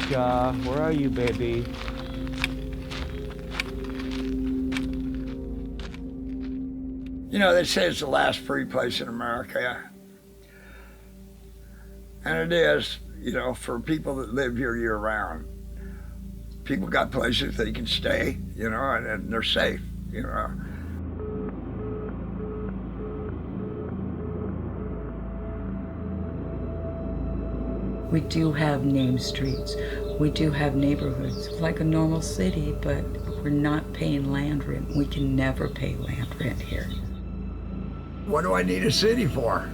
Shrika, where are you, baby? You know, they say it's the last free place in America. And it is, you know, for people that live here year round. People got places they can stay, you know, and they're safe, you know. We do have named streets. We do have neighborhoods like a normal city, but we're not paying land rent. We can never pay land rent here. What do I need a city for?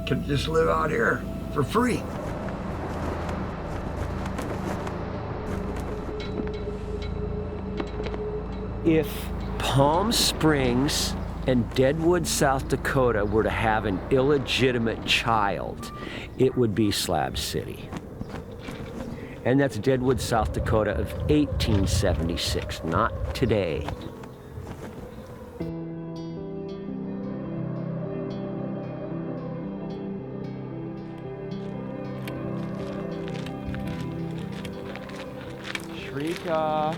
Can just live out here for free. If Palm Springs and Deadwood, South Dakota were to have an illegitimate child, it would be Slab City. And that's Deadwood, South Dakota of 1876, not today. Shrika.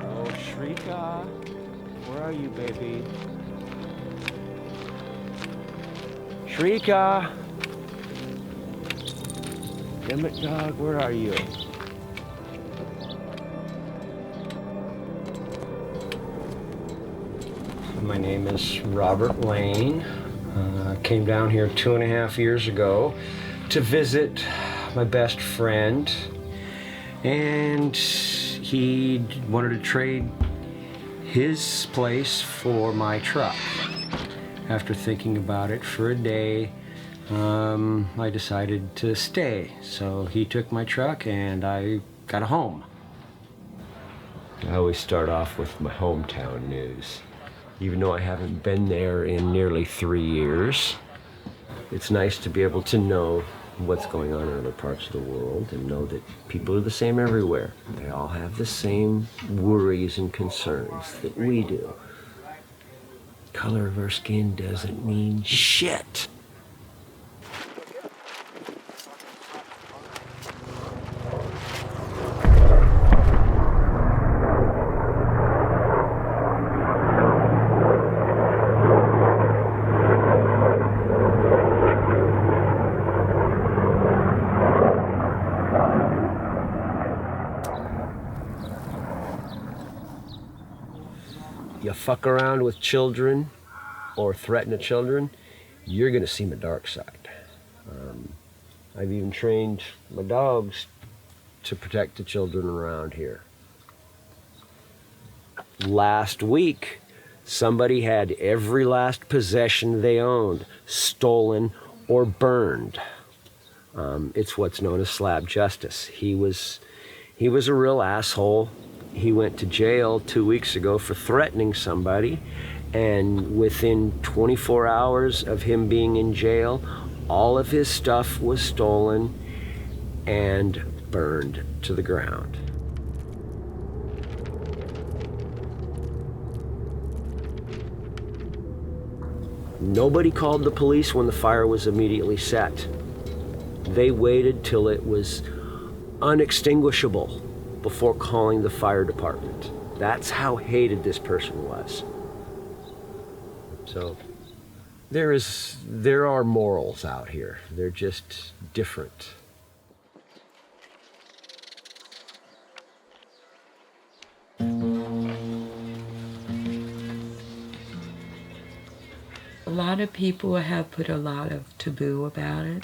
Oh, Shrika. Where are you, baby? Shrika! Damn it, dog, where are you? My name is Robert Lane. Came down here 2.5 years ago to visit my best friend, and he wanted to trade his place for my truck. After thinking about it for a day, I decided to stay. So he took my truck and I got a home. I always start off with my hometown news. Even though I haven't been there in nearly 3 years, it's nice to be able to know what's going on in other parts of the world and know that people are the same everywhere. They all have the same worries and concerns that we do. Color of our skin doesn't mean shit. You fuck around with children or threaten the children, you're gonna see my dark side. I've even trained my dogs to protect the children around here. Last week, somebody had every last possession they owned stolen or burned. It's what's known as slab justice. He was a real asshole. He went to jail 2 weeks ago for threatening somebody, and within 24 hours of him being in jail, all of his stuff was stolen and burned to the ground. Nobody called the police when the fire was immediately set. They waited till it was unextinguishable before calling the fire department. That's how hated this person was. So there are morals out here. They're just different. A lot of people have put a lot of taboo about it,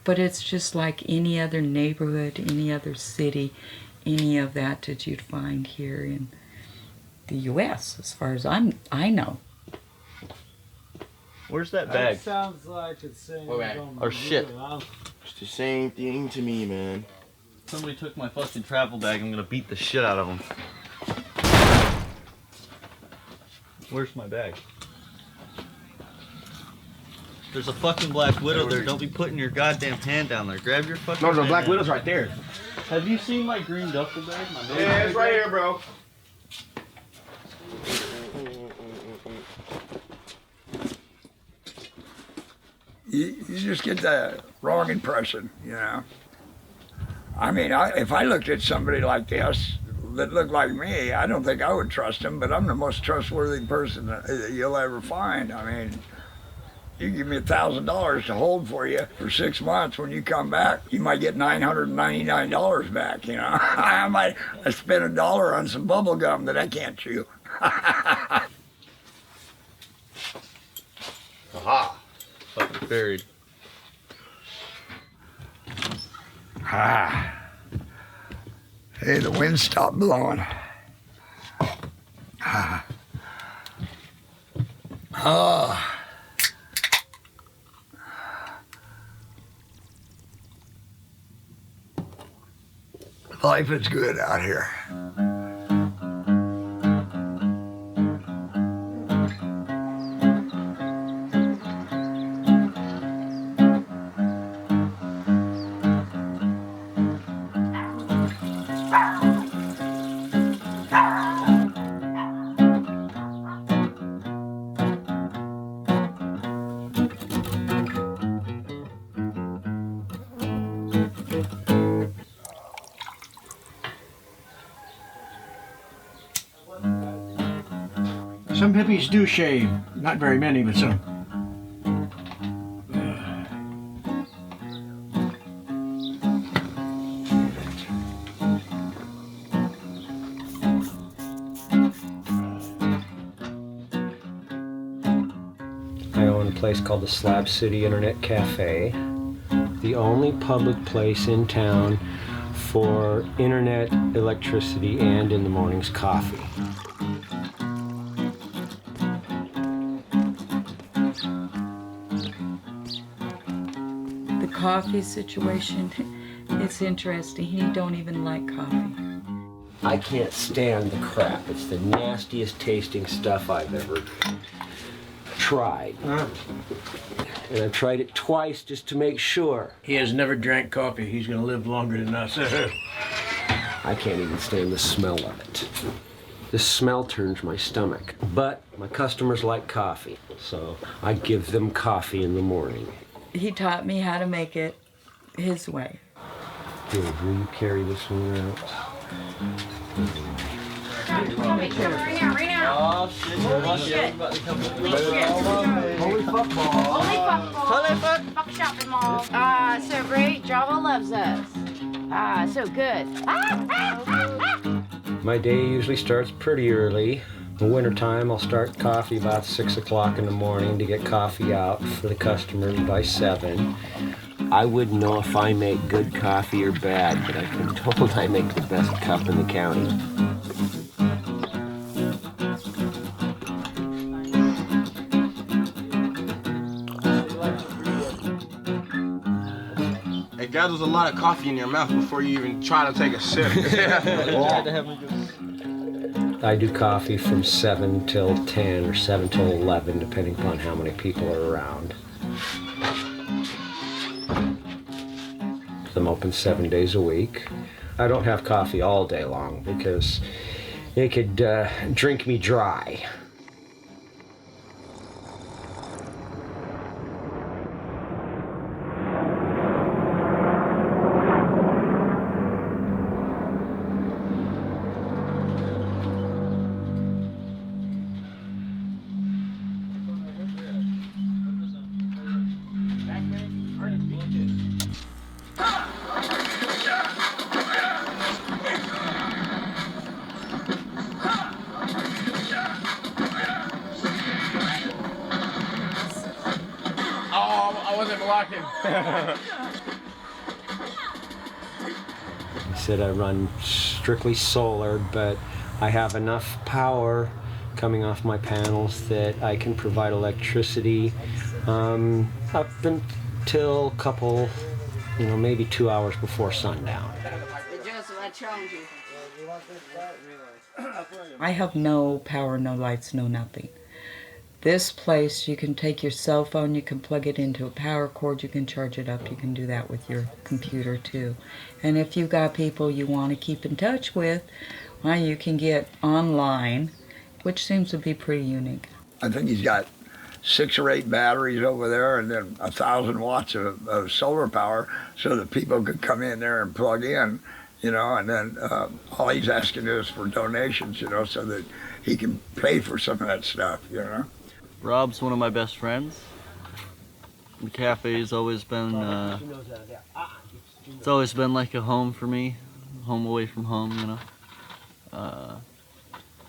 but it's just like any other neighborhood, any other city, any of that you'd find here in the U.S., as far as I know. Where's that bag? That sounds like it's saying Or shit. It's the same thing to me, man. Somebody took my fucking travel bag. I'm gonna beat the shit out of them. Where's my bag? There's a fucking Black Widow there. Don't be putting your goddamn hand down there. Grab your fucking No, the hand Black down. Widow's right there. Have you seen my green duffel bag? Yeah, it's right here, bro. You just get the wrong impression, you know. I mean, if I looked at somebody like this that looked like me, I don't think I would trust him, but I'm the most trustworthy person that you'll ever find. I mean, you give me $1,000 to hold for you for 6 months. When you come back, you might get $999 back, you know. I might spend $1 on some bubble gum that I can't chew. Aha. Fucking buried. Ah. Hey, the wind stopped blowing. Ah. Oh. Life is good out here. Some hippies do shave. Not very many, but some. I own a place called the Slab City Internet Cafe, the only public place in town for internet, electricity, and in the mornings coffee. The coffee situation, it's interesting. He don't even like coffee. I can't stand the crap. It's the nastiest tasting stuff I've ever tried. And I've tried it twice just to make sure. He has never drank coffee. He's going to live longer than us. I can't even stand the smell of it. The smell turns my stomach. But my customers like coffee, so I give them coffee in the morning. He taught me how to make it his way. Here, will you carry this one out? Right now. Oh shit, Holy shit. Holy fuck ball. Holy fuck ball. Holy fuck. Fuck shopping mall. So great. Java loves us. So good. My day usually starts pretty early. In the wintertime, I'll start coffee about 6 o'clock in the morning to get coffee out for the customers by 7. I wouldn't know if I make good coffee or bad, but I've been told I make the best cup in the county. It gathers a lot of coffee in your mouth before you even try to take a sip. I do coffee from 7 till 10 or 7 till 11, depending upon how many people are around. I'm open 7 days a week. I don't have coffee all day long because it could drink me dry. I wasn't blocking. He said I run strictly solar, but I have enough power coming off my panels that I can provide electricity up until a couple, maybe 2 hours before sundown. Joseph, I challenge you. I have no power, no lights, no nothing. This place, you can take your cell phone, you can plug it into a power cord, you can charge it up, you can do that with your computer too. And if you've got people you want to keep in touch with, well, you can get online, which seems to be pretty unique. I think he's got 6 or 8 batteries over there, and then 1,000 watts of solar power, so that people could come in there and plug in, you know. And then all he's asking is for donations, you know, so that he can pay for some of that stuff, you know. Rob's one of my best friends. The cafe's always been, it's always been like a home for me, home away from home, you know.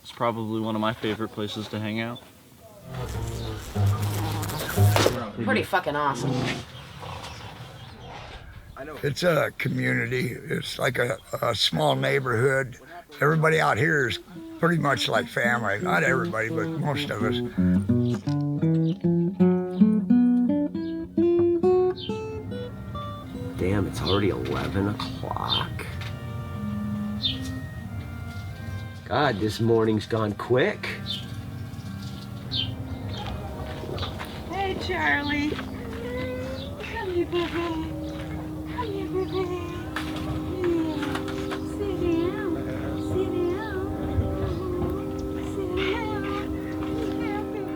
It's probably one of my favorite places to hang out. Pretty fucking awesome. It's a community. It's like a small neighborhood. Everybody out here is pretty much like family. Not everybody, but most of us. Damn, it's already 11 o'clock. God, this morning's gone quick. Hey, Charlie. Come here, baby. Come here, baby. Yeah. Sit down. Sit down. Sit down. Yeah, baby.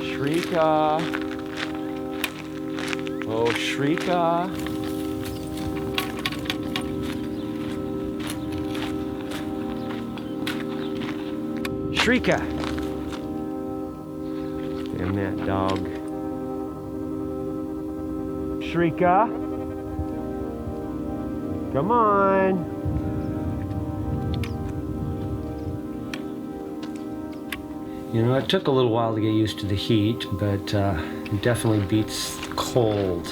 Shrika. Oh, Shrika. Shrika. Damn that dog. Shrika. Come on. You know, it took a little while to get used to the heat, but it definitely beats cold.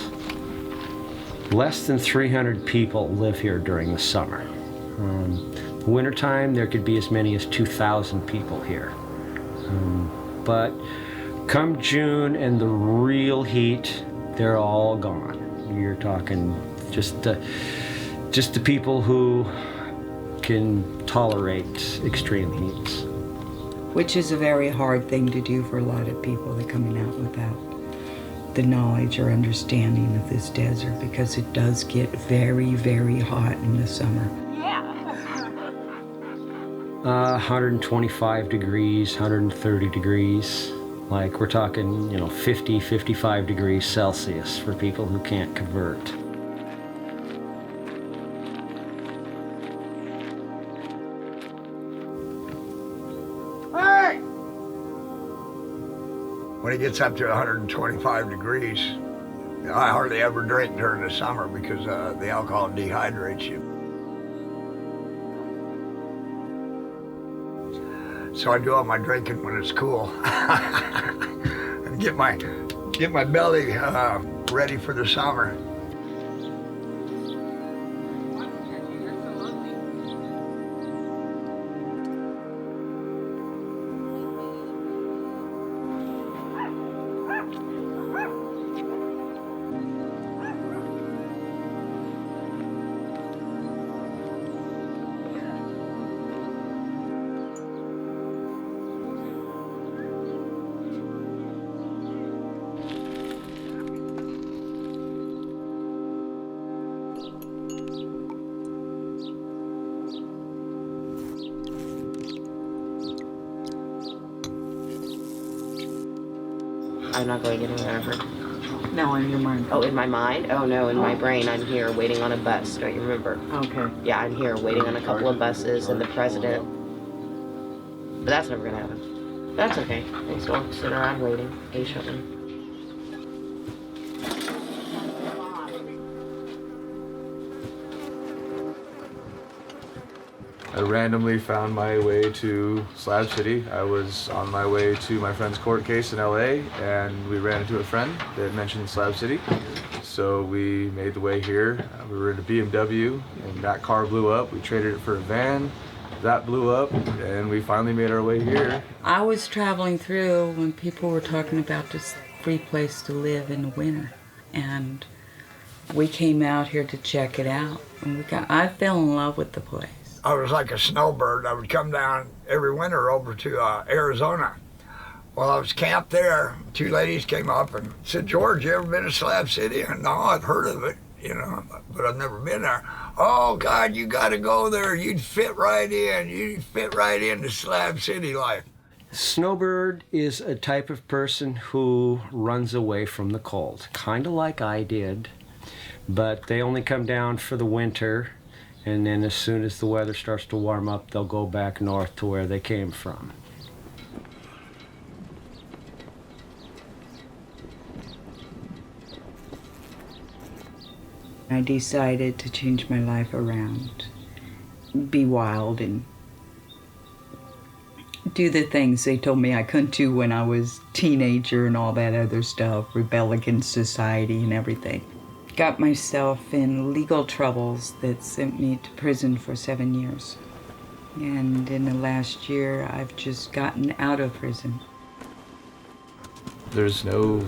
Less than 300 people live here during the summer. The wintertime, there could be as many as 2,000 people here. But come June and the real heat, they're all gone. You're talking just the people who can tolerate extreme heats. Which is a very hard thing to do for a lot of people that are coming out without the knowledge or understanding of this desert, because it does get very, very hot in the summer. 125 degrees, 130 degrees. Like we're talking, you know, 50, 55 degrees Celsius for people who can't convert. Hey! When it gets up to 125 degrees, I hardly ever drink during the summer because the alcohol dehydrates you. So I do all my drinking when it's cool. And get my belly ready for the summer. I'm not going anywhere ever. No, in your mind. Oh, in my mind? Oh no, in my brain, I'm here waiting on a bus. Don't you remember? Okay. Yeah, I'm here waiting on a couple of buses and the president. But that's never gonna happen. That's okay. I just won't sit around waiting patiently. I randomly found my way to Slab City. I was on my way to my friend's court case in LA, and we ran into a friend that mentioned Slab City. So we made the way here. We were in a BMW, and that car blew up. We traded it for a van. That blew up, and we finally made our way here. I was traveling through when people were talking about this free place to live in the winter, and we came out here to check it out. And I fell in love with the place. I was like a snowbird. I would come down every winter over to Arizona. Well, I was camped there. 2 ladies came up and said, "George, you ever been to Slab City?" And no, I've heard of it. you know, but I've never been there. Oh, God, you got to go there. You'd fit right in. You'd fit right into Slab City life. Snowbird is a type of person who runs away from the cold, kind of like I did, but they only come down for the winter, and then as soon as the weather starts to warm up, they'll go back north to where they came from. I decided to change my life around, be wild and do the things they told me I couldn't do when I was a teenager and all that other stuff, rebel against society and everything. Got myself in legal troubles that sent me to prison for 7 years. And in the last year, I've just gotten out of prison. There's no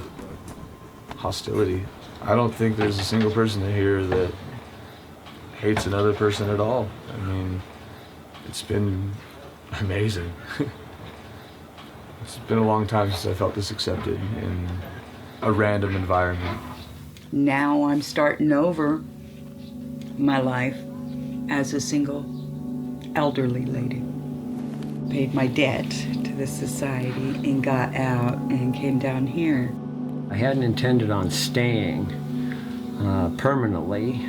hostility. I don't think there's a single person in here that hates another person at all. I mean, it's been amazing. It's been a long time since I felt this accepted in a random environment. Now I'm starting over my life as a single elderly lady. Paid my debt to the society and got out and came down here. I hadn't intended on staying permanently.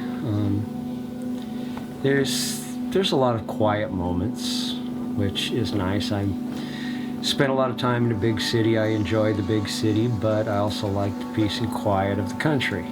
There's a lot of quiet moments, which is nice. I spent a lot of time in a big city. I enjoy the big city, but I also like the peace and quiet of the country.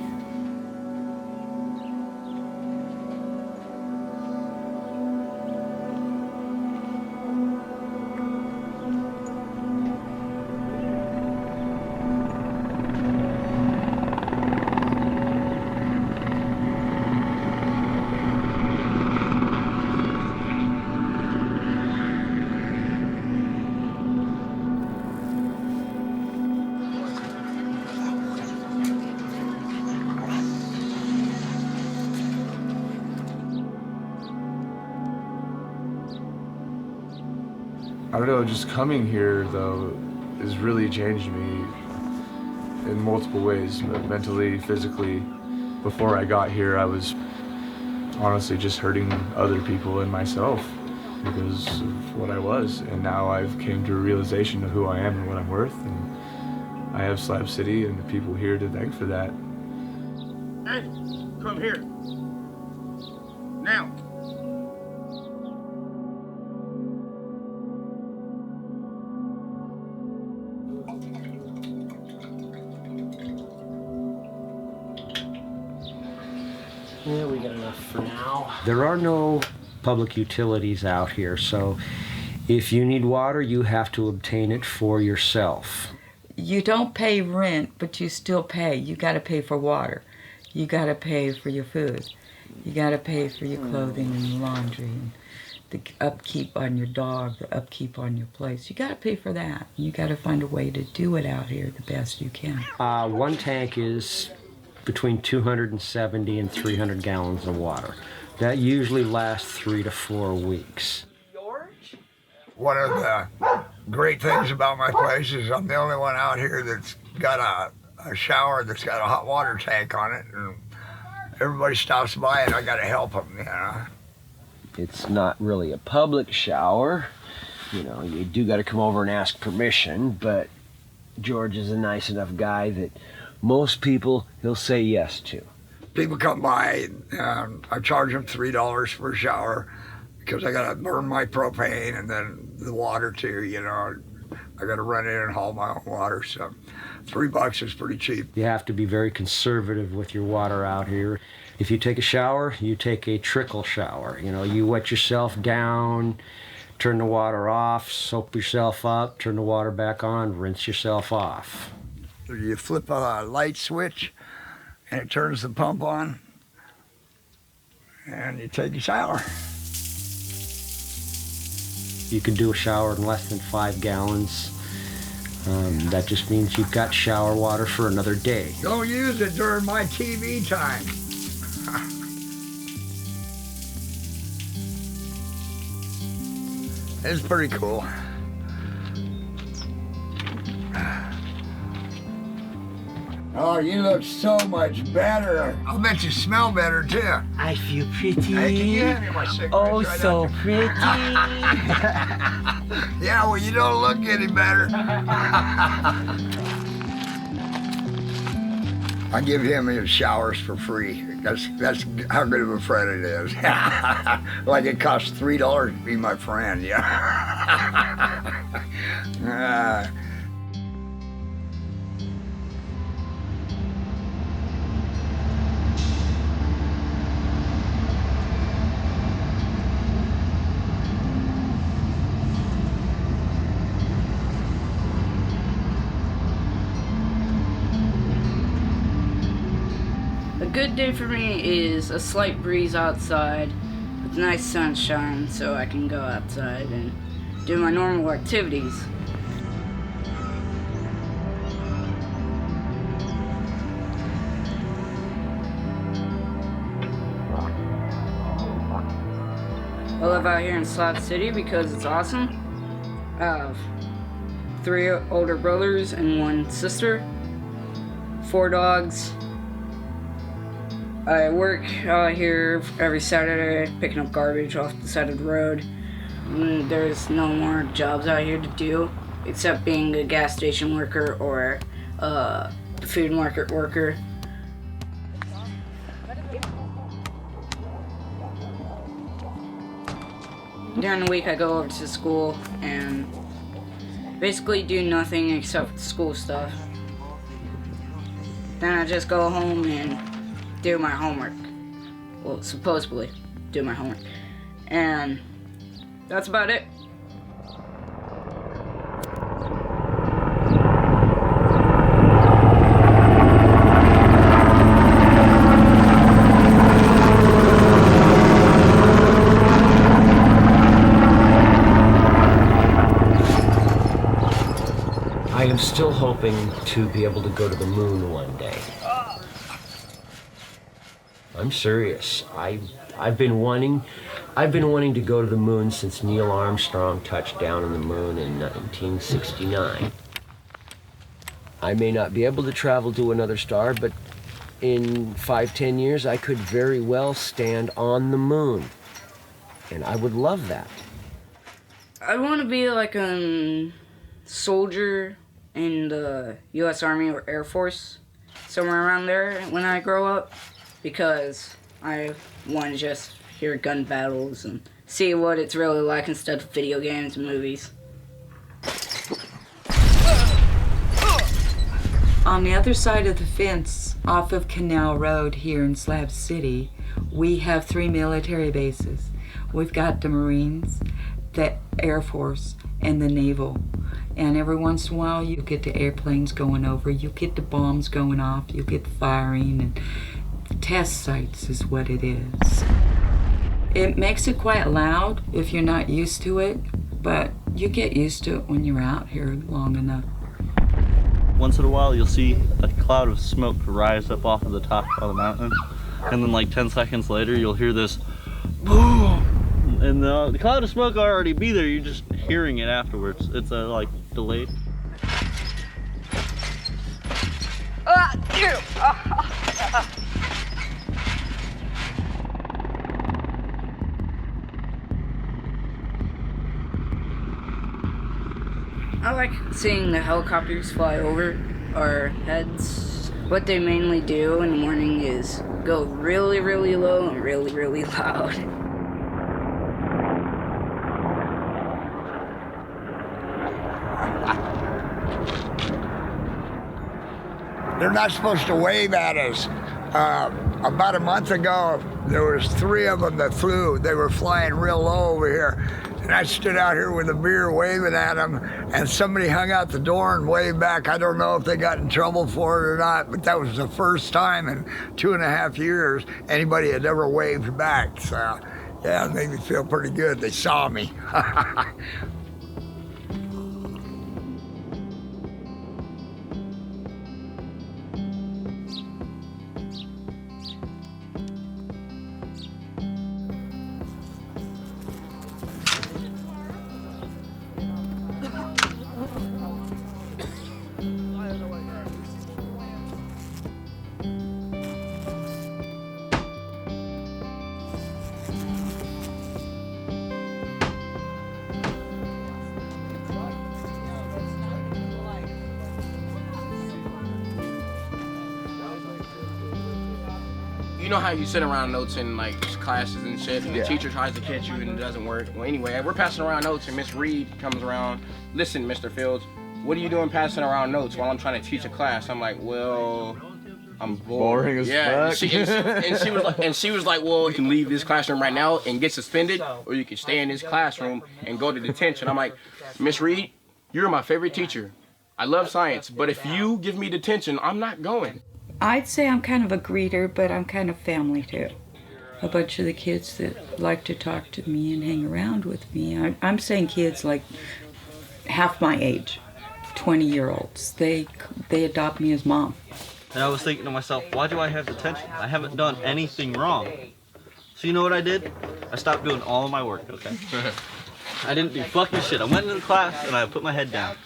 I don't know, just coming here, though, has really changed me in multiple ways, mentally, physically. Before I got here, I was honestly just hurting other people and myself because of what I was. And now I've came to a realization of who I am and what I'm worth. And I have Slab City and the people here to thank for that. Hey, come here. Now. Yeah, we got enough for now. There are no public utilities out here, so if you need water, you have to obtain it for yourself. You don't pay rent, but you still pay. You got to pay for water. You got to pay for your food. You got to pay for your clothing and laundry and the upkeep on your dog, the upkeep on your place. You got to pay for that. You got to find a way to do it out here the best you can. One tank is between 270 and 300 gallons of water. That usually lasts 3 to 4 weeks. One of the great things about my place is I'm the only one out here that's got a shower that's got a hot water tank on it, and everybody stops by and I got to help them, you know. It's not really a public shower. You know, you do got to come over and ask permission, but George is a nice enough guy that most people he'll say yes to. People come by, I charge them $3 for a shower because I got to burn my propane and then the water too, you know. I got to run in and haul my own water, so $3 is pretty cheap. You have to be very conservative with your water out here. If you take a shower, you take a trickle shower. You know, you wet yourself down, turn the water off, soap yourself up, turn the water back on, rinse yourself off. You flip a light switch and it turns the pump on and you take a shower. You can do a shower in less than 5 gallons. That just means you've got shower water for another day. Don't use it during my TV time. It's pretty cool. Oh, you look so much better. I'll bet you smell better too. I feel pretty. Hey, can you hand me my cigarette? Oh, right so under? pretty. Yeah, well, you don't look any better. I give him his showers for free. That's how good of a friend it is. Like it costs $3 to be my friend, yeah. A good day for me is a slight breeze outside with nice sunshine so I can go outside and do my normal activities. I live out here in Slab City because it's awesome. I have 3 older brothers and 1 sister, 4 dogs. I work out here every Saturday picking up garbage off the side of the road. There's no more jobs out here to do except being a gas station worker or a food market worker. During the week I go over to school and basically do nothing except school stuff. Then I just go home and do my homework. Well, supposedly do my homework. And that's about it. I am still hoping to be able to go to the moon one day. I'm serious. I've been wanting to go to the moon since Neil Armstrong touched down on the moon in 1969. I may not be able to travel to another star, but in 5-10 years I could very well stand on the moon. And I would love that. I want to be like a soldier in the U.S. Army or Air Force, somewhere around there when I grow up, because I want to just hear gun battles and see what it's really like instead of video games and movies. On the other side of the fence, off of Canal Road here in Slab City, we have 3 military bases. We've got the Marines, the Air Force, and the Naval. And every once in a while you get the airplanes going over, you get the bombs going off, you get the firing, and test sites is what it is. It makes it quite loud if you're not used to it, but you get used to it when you're out here long enough. Once in a while you'll see a cloud of smoke rise up off of the top of the mountain, and then like 10 seconds later you'll hear this boom, and the cloud of smoke will already be there, you're just hearing it afterwards. It's like delayed. I like seeing the helicopters fly over our heads. What they mainly do in the morning is go really, really low and really, really loud. They're not supposed to wave at us. About a month ago, there was 3 of them that flew. They were flying real low over here. And I stood out here with a beer waving at them, and somebody hung out the door and waved back. I don't know if they got in trouble for it or not, but that was the first time in 2.5 years anybody had ever waved back. So, yeah, it made me feel pretty good. They saw me. know how you sit around notes in like classes and shit, and the Yeah. teacher tries to catch you and it doesn't work. Well, anyway, we're passing around notes, and Miss Reed comes around. Listen, Mr. Fields, what are you doing passing around notes while I'm trying to teach a class? I'm like, well, I'm bored. Boring as yeah, fuck. And she was like, well, you can leave this classroom right now and get suspended, or you can stay in this classroom and go to detention. I'm like, Miss Reed, you're my favorite teacher. I love science, but if you give me detention, I'm not going. I'd say I'm kind of a greeter, but I'm kind of family too. A bunch of the kids that like to talk to me and hang around with me. I'm saying kids like half my age, 20-year-olds. They adopt me as mom. And I was thinking to myself, why do I have detention? I haven't done anything wrong. So you know what I did? I stopped doing all of my work, okay? I didn't do fucking shit. I went into the class and I put my head down.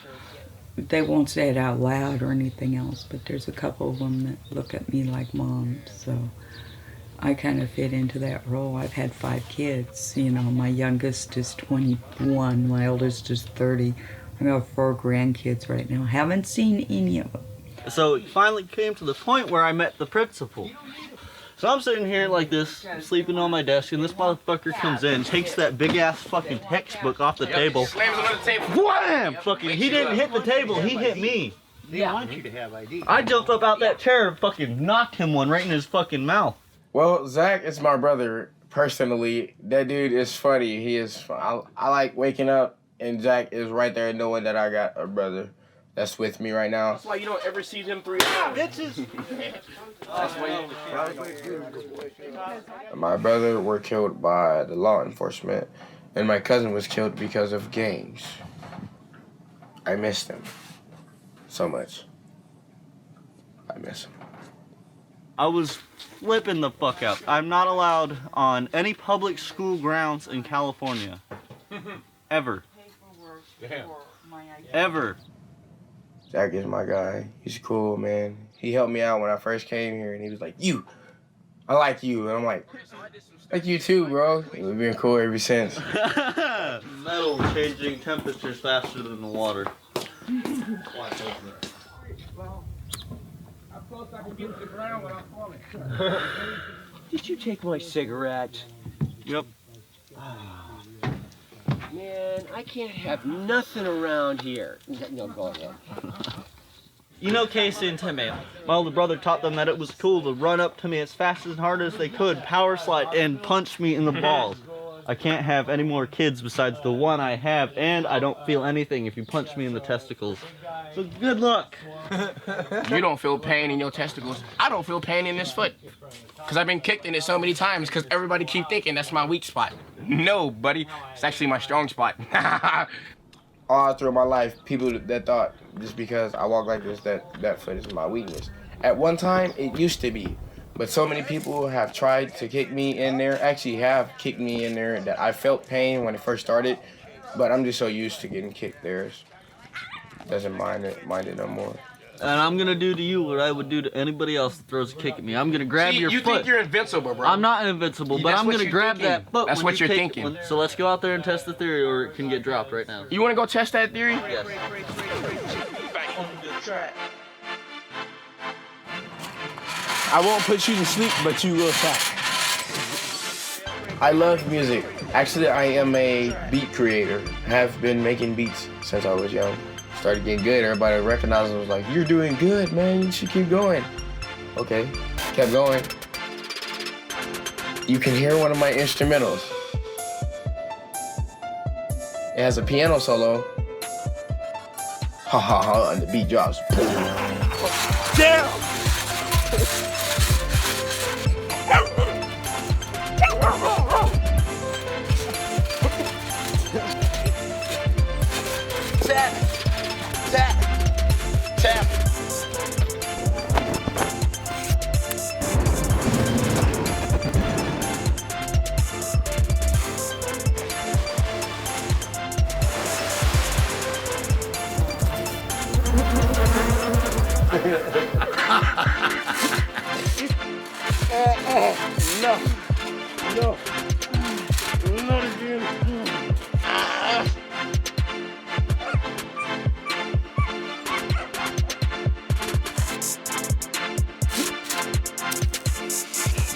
They won't say it out loud or anything else, but there's a couple of them that look at me like mom, so I kind of fit into that role. I've had 5 kids. You know, my youngest is 21, my oldest is 30. I got 4 grandkids right now. Haven't seen any of them. So it finally came to the point where I met the principal. So I'm sitting here like this, sleeping on my desk, and this motherfucker comes in, takes that big ass fucking textbook off the table. Slams it on the table. Wham! Fucking, he didn't hit the table, he hit me. They want you to have ID. I jumped up out that chair and fucking knocked him one right in his fucking mouth. Well, Zach is my brother, personally. That dude is funny. He is fun. I like waking up, and Zach is right there knowing that I got a brother that's with me right now. That's why you don't ever see them 3 times. Bitches! That's why my brother were killed by the law enforcement, and my cousin was killed because of gangs. I miss them so much. I miss them. I was flipping the fuck out. I'm not allowed on any public school grounds in California. Ever. Damn. Ever. Zach is my guy. He's cool, man. He helped me out when I first came here, and he was like, I like you. And I'm like you too, bro. And we've been cool ever since. Metal changing temperatures faster than the water. Watch over there. How close I can get to the ground when I'm falling. Did you take my cigarette? Yep. Man, I can't have nothing around here. No, go ahead. You know Casey and Timmy. My older brother taught them that it was cool to run up to me as fast and hard as they could, power slide, and punch me in the balls. I can't have any more kids besides the one I have, and I don't feel anything if you punch me in the testicles. So good luck. You don't feel pain in your testicles. I don't feel pain in this foot. Because I've been kicked in it so many times because everybody keep thinking that's my weak spot. No, buddy. It's actually my strong spot. All through my life, people that thought just because I walk like this, that foot is my weakness. At one time, it used to be. But so many people have tried to kick me in there, actually have kicked me in there, that I felt pain when it first started. But I'm just so used to getting kicked there. Doesn't mind it no more. And I'm gonna do to you what I would do to anybody else that throws a kick at me. I'm gonna grab your foot. You think you're invincible, bro. I'm not invincible, but I'm gonna grab that foot. That's what you're thinking. So let's go out there and test the theory, or it can get dropped right now. You want to go test that theory? Yes. I won't put you to sleep, but you will stop. I love music. Actually, I am a beat creator. I have been making beats since I was young. Started getting good. Everybody recognized it, was like, you're doing good, man. You should keep going. Okay, kept going. You can hear one of my instrumentals. It has a piano solo. Ha ha ha, and the beat drops. Damn! Tap, tap, tap. No, no, not again.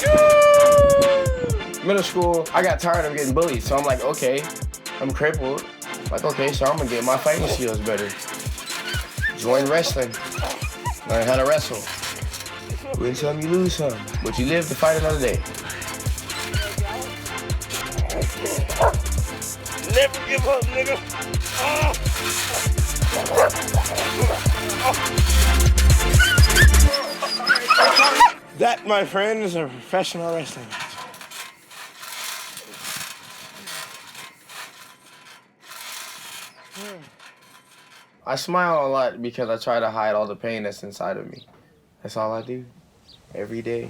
Go! middle school, I got tired of getting bullied. So I'm like, okay, I'm crippled. Like, okay, so I'm gonna get my fighting skills better. Join wrestling. Learn how to wrestle. Win some, you lose some. But you live to fight another day. Never give up, nigga. That, my friend, is a professional wrestling match. I smile a lot because I try to hide all the pain that's inside of me. That's all I do, every day.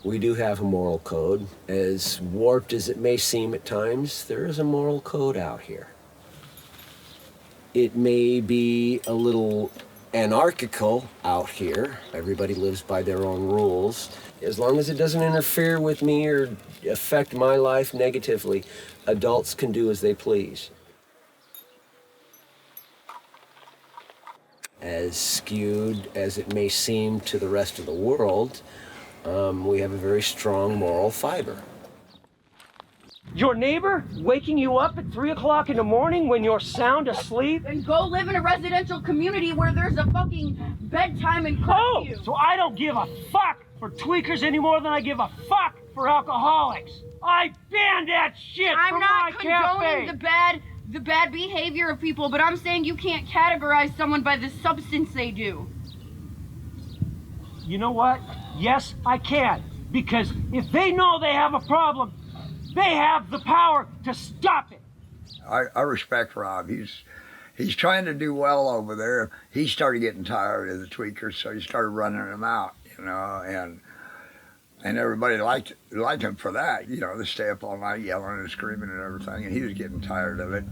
We do have a moral code. As warped as it may seem at times, there is a moral code out here. It may be a little anarchical out here. Everybody lives by their own rules. As long as it doesn't interfere with me or affect my life negatively, adults can do as they please. As skewed as it may seem to the rest of the world, we have a very strong moral fiber. Your neighbor waking you up at 3 o'clock in the morning when you're sound asleep? And go live in a residential community where there's a fucking bedtime and curfew. Oh, so I don't give a fuck for tweakers any more than I give a fuck for alcoholics. I ban that shit from my cafe. I'm not condoning the bad behavior of people, but I'm saying you can't categorize someone by the substance they do. You know what? Yes, I can. Because if they know they have a problem, they have the power to stop it. I respect Rob. He's trying to do well over there. He started getting tired of the tweakers, so he started running them out, you know, and everybody liked him for that, you know, to stay up all night yelling and screaming and everything, and he was getting tired of it.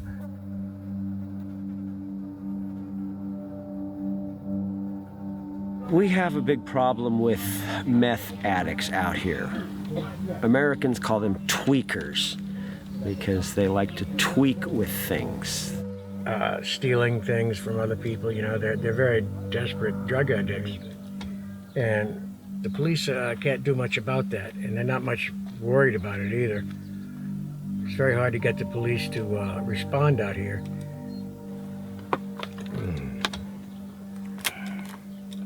We have a big problem with meth addicts out here. Americans call them tweakers because they like to tweak with things. Stealing things from other people, you know, they're very desperate drug addicts. And the police can't do much about that, and they're not much worried about it either. It's very hard to get the police to respond out here.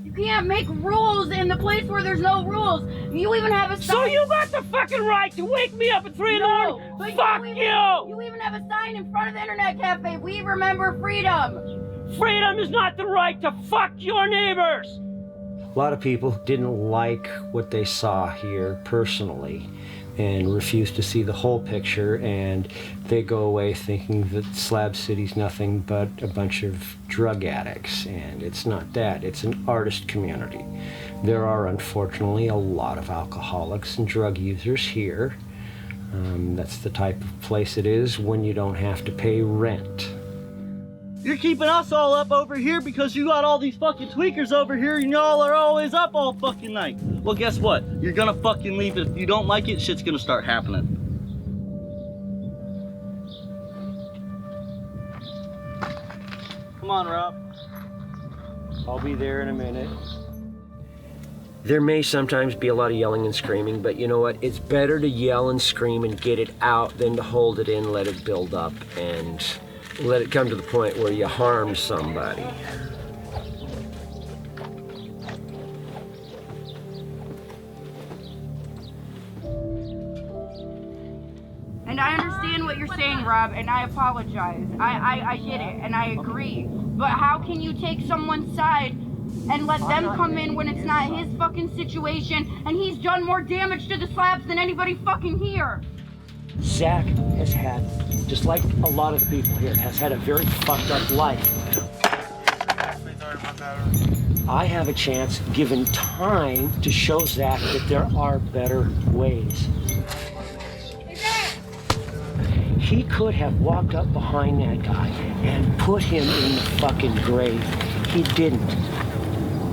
You can't make rules in the place where there's no rules. You even have a sign. So you got the fucking right to wake me up at 3 in the morning? But Fuck you! You even have a sign in front of the internet cafe. We remember freedom. Freedom is not the right to fuck your neighbors. A lot of people didn't like what they saw here personally and refused to see the whole picture, and they go away thinking that Slab City's nothing but a bunch of drug addicts, and it's not that. It's an artist community. There are unfortunately a lot of alcoholics and drug users here. That's the type of place it is when you don't have to pay rent. You're keeping us all up over here because you got all these fucking tweakers over here and y'all are always up all fucking night. Well, guess what? You're gonna fucking leave. If you don't like it, shit's gonna start happening. Come on, Rob. I'll be there in a minute. There may sometimes be a lot of yelling and screaming, but you know what? It's better to yell and scream and get it out than to hold it in, let it build up, and let it come to the point where you harm somebody. And I understand what you're saying, Rob, and I apologize. I get it, and I agree. But how can you take someone's side and let them come in when it's not his fucking situation and he's done more damage to the slabs than anybody fucking here? Zach has had, just like a lot of the people here, has had a very fucked up life. I have a chance, given time, to show Zach that there are better ways. He could have walked up behind that guy and put him in the fucking grave. He didn't.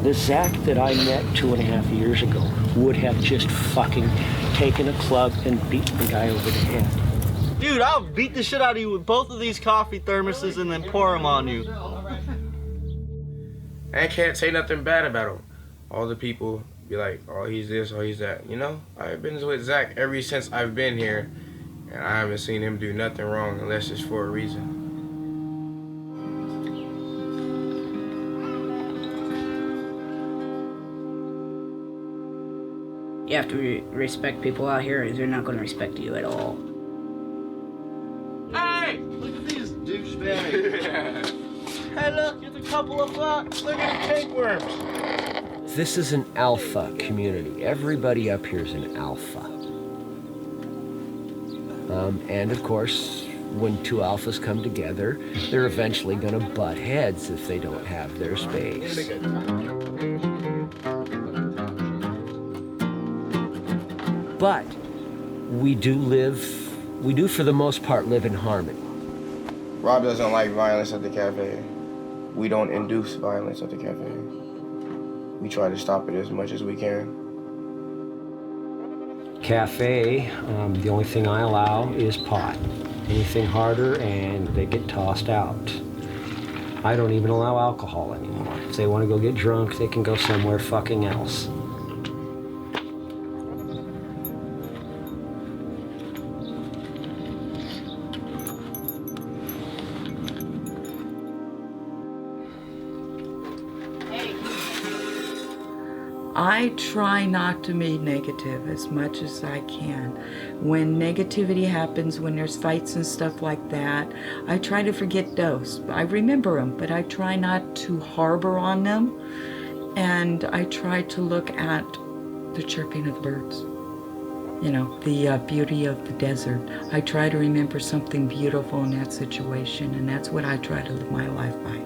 The Zach that I met 2.5 years ago would have just fucking taken a club and beaten the guy over the head. Dude, I'll beat the shit out of you with both of these coffee thermoses and then pour them on you. I can't say nothing bad about him. All the people be like, oh, he's this, oh, he's that. You know, I've been with Zach ever since I've been here, and I haven't seen him do nothing wrong unless it's for a reason. You have to respect people out here, or they're not going to respect you at all. Hey! Look at these douchebags. Hey, look, it's a couple of bucks. Look at the tapeworms. This is an alpha community. Everybody up here is an alpha. And of course, when two alphas come together, they're eventually going to butt heads if they don't have their space. But we do for the most part live in harmony. Rob doesn't like violence at the cafe. We don't induce violence at the cafe. We try to stop it as much as we can. Cafe, the only thing I allow is pot. Anything harder and they get tossed out. I don't even allow alcohol anymore. If they want to go get drunk, they can go somewhere fucking else. I try not to be negative as much as I can. When negativity happens, when there's fights and stuff like that, I try to forget those. I remember them, but I try not to harbor on them. And I try to look at the chirping of the birds. You know, the beauty of the desert. I try to remember something beautiful in that situation, and that's what I try to live my life by.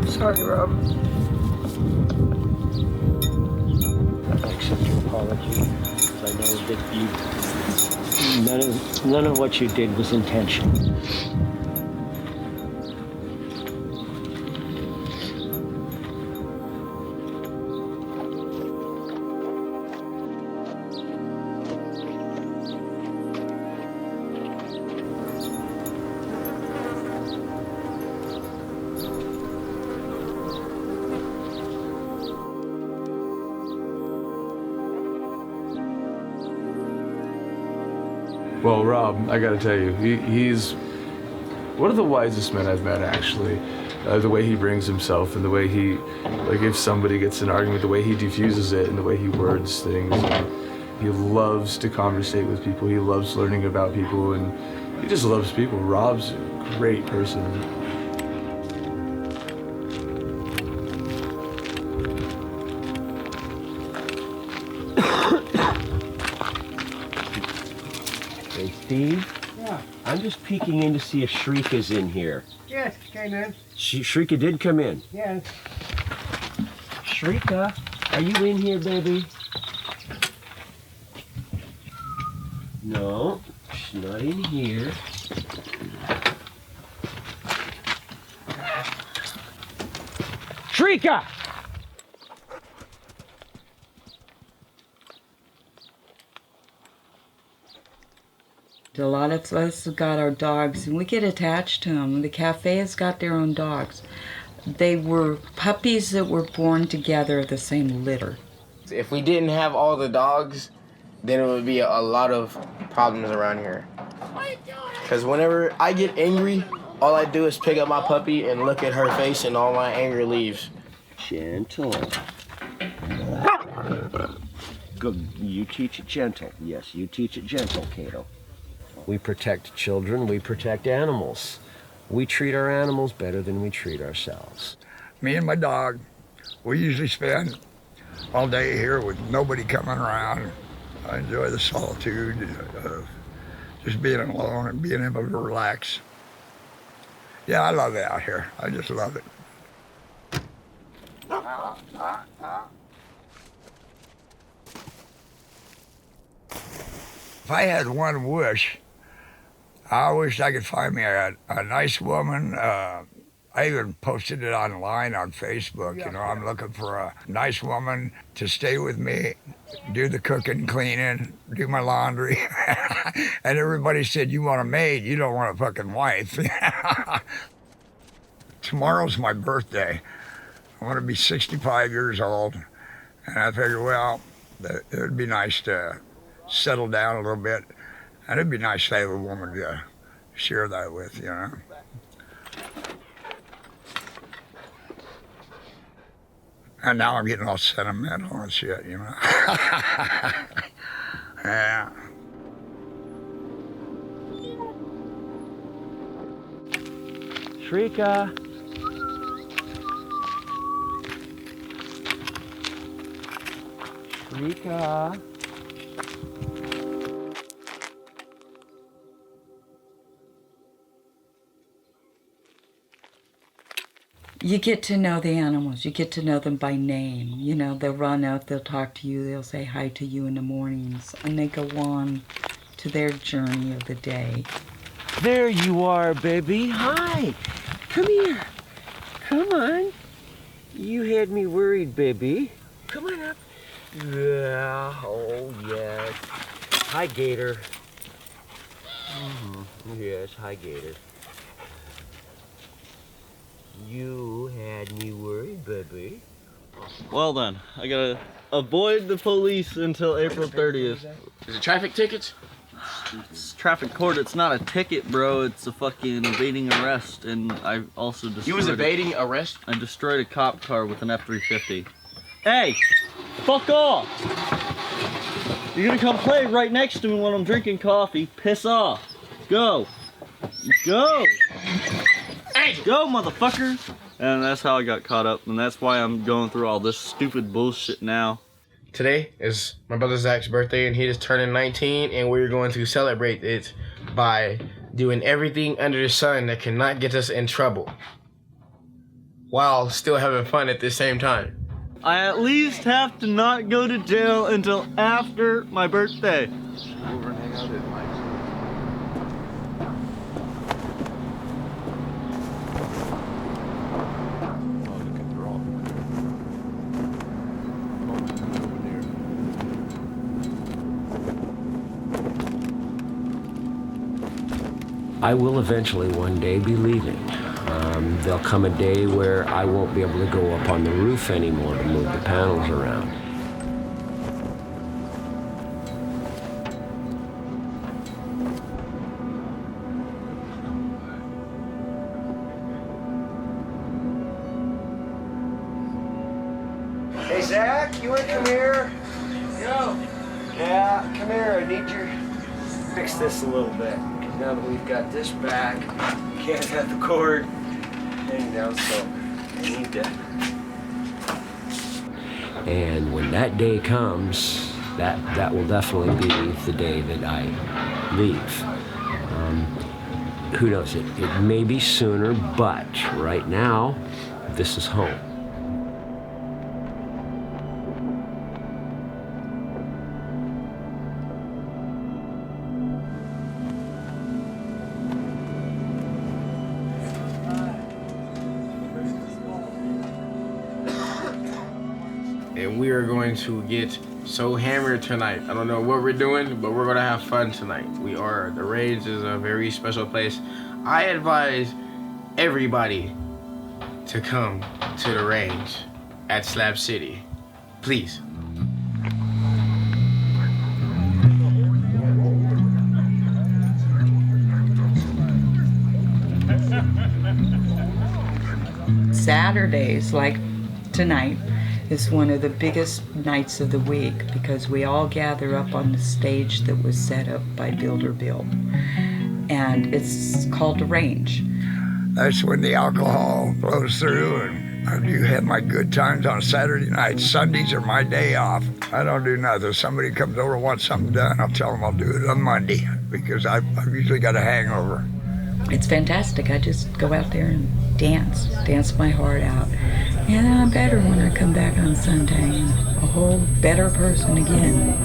Sorry, Rob. I accept your apology. I know that none of what you did was intentional. Well, Rob, I gotta tell you, he's one of the wisest men I've met, actually. The way he brings himself and the way he, like if somebody gets in an argument, the way he diffuses it and the way he words things. He loves to conversate with people. He loves learning about people, and he just loves people. Rob's a great person. Hey, Steve? Yeah. I'm just peeking in to see if Shrika's in here. Yes, came in. Shrika did come in. Yes. Shrika, are you in here, baby? No, she's not in here. Shrika! A lot of us have got our dogs, and we get attached to them. The cafe has got their own dogs. They were puppies that were born together, the same litter. If we didn't have all the dogs, then it would be a lot of problems around here. Because whenever I get angry, all I do is pick up my puppy and look at her face, and all my anger leaves. Gentle. Good. You teach it gentle. Yes, you teach it gentle, Cato. We protect children, we protect animals. We treat our animals better than we treat ourselves. Me and my dog, we usually spend all day here with nobody coming around. I enjoy the solitude of just being alone and being able to relax. Yeah, I love it out here. I just love it. If I had one wish, I wish I could find me a nice woman. I even posted it online on Facebook. You know, I'm looking for a nice woman to stay with me, do the cooking, cleaning, do my laundry. And everybody said, you want a maid, you don't want a fucking wife. tomorrow's my birthday. I want to be 65 years old. And I figured, well, it would be nice to settle down a little bit. And it'd be nice to have a woman to share that with, you know. And now I'm getting all sentimental and shit, you know. Yeah. Shrika. Shrika. You get to know the animals. You get to know them by name. You know, they'll run out, they'll talk to you, they'll say hi to you in the mornings, and they go on to their journey of the day. There you are, baby. Hi. Come here. Come on. You had me worried, baby. Come on up. Yeah. Oh, yes. Hi, Gator. Yes, hi, Gator. You had me worried, baby. Well then, I gotta avoid the police until April 30th. Is it traffic tickets? It's traffic court. It's not a ticket, bro. It's a fucking evading arrest, and I also destroyed. You was evading arrest? I destroyed a cop car with an F-350. Hey, fuck off! You're gonna come play right next to me when I'm drinking coffee. Piss off. Go. Go. Go, motherfucker! And that's how I got caught up, and that's why I'm going through all this stupid bullshit now. Today is my brother Zach's birthday, and he is turning 19, and we're going to celebrate it by doing everything under the sun that cannot get us in trouble, while still having fun at the same time. I at least have to not go to jail until after my birthday. Over and hang out at Mike's. I will eventually one day be leaving. There'll come a day where I won't be able to go up on the roof anymore to move the panels around. Hey, Zach, you wanna come here? Yo. Yeah, come here. I need your... Fix this a little bit. Now that we've got this back, can't have the cord hanging down, so I need to. And when that day comes, that will definitely be the day that I leave. Who knows? It may be sooner, but right now, this is home. And we are going to get so hammered tonight. I don't know what we're doing, but we're gonna have fun tonight. We are. The Range is a very special place. I advise everybody to come to the Range at Slab City. Please. Saturdays, like tonight, is one of the biggest nights of the week because we all gather up on the stage that was set up by Builder Bill. And it's called the Range. That's when the alcohol flows through, and I do have my good times on Saturday nights. Sundays are my day off. I don't do nothing. If somebody comes over and wants something done, I'll tell them I'll do it on Monday because I've usually got a hangover. It's fantastic. I just go out there and dance my heart out. And I'm better when I come back on Sunday and a whole better person again.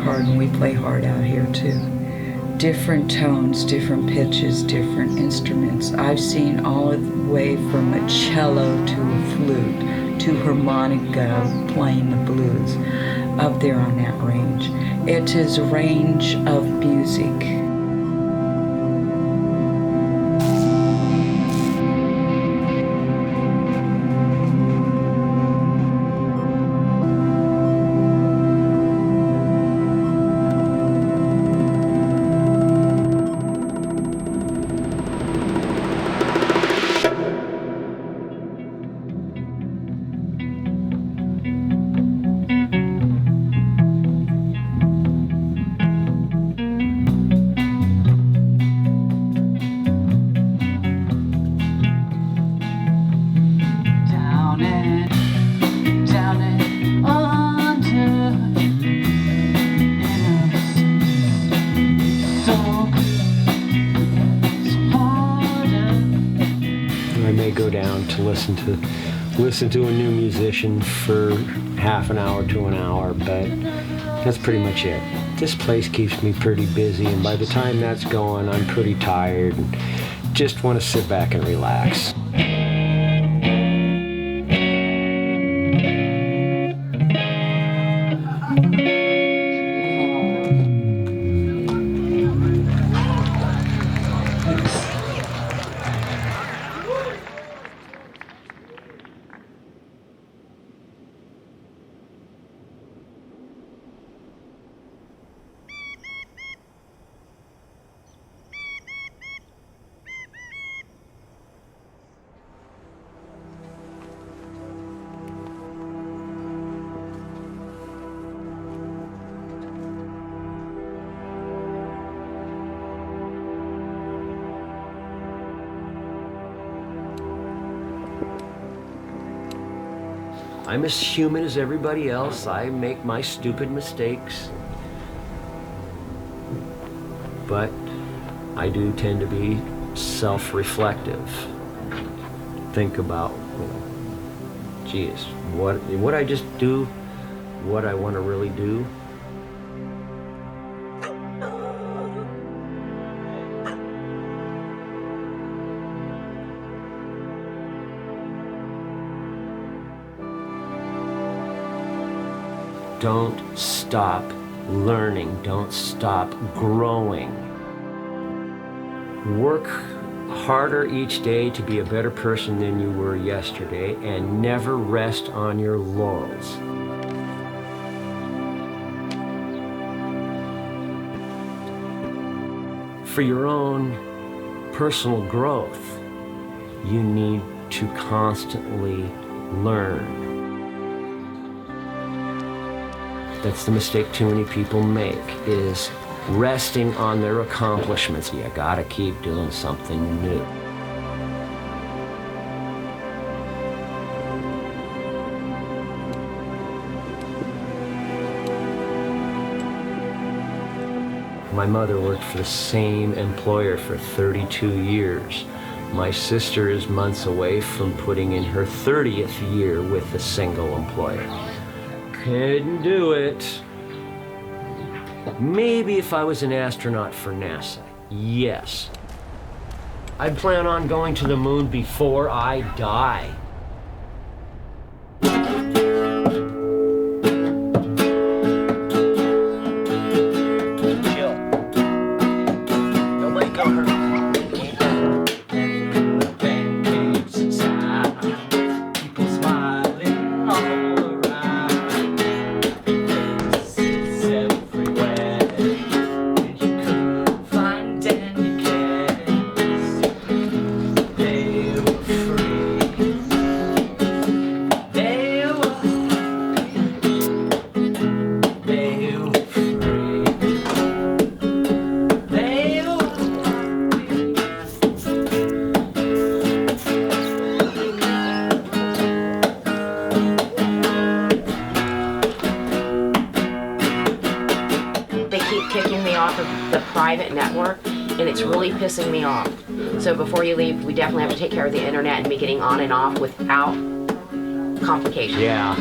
hard, and we play hard out here too. Different tones, different pitches, different instruments. I've seen all the way from a cello to a flute to harmonica playing the blues up there on that range. It is a range of music. I may go down to listen to a new musician for half an hour to an hour, but that's pretty much it. This place keeps me pretty busy, and by the time that's going, I'm pretty tired and just want to sit back and relax. I'm as human as everybody else. I make my stupid mistakes. But I do tend to be self-reflective. Think about, geez, what I just do, what I want to really do. Don't stop learning. Don't stop growing. Work harder each day to be a better person than you were yesterday, and never rest on your laurels. For your own personal growth, you need to constantly learn. That's the mistake too many people make, is resting on their accomplishments. You gotta keep doing something new. My mother worked for the same employer for 32 years. My sister is months away from putting in her 30th year with a single employer. Couldn't do it. Maybe if I was an astronaut for NASA, yes. I'd plan on going to the moon before I die. Chill. Nobody got hurt. Kicking me off of the private network, and it's really pissing me off. So before you leave, we definitely have to take care of the internet and be getting on and off without complications. Yeah.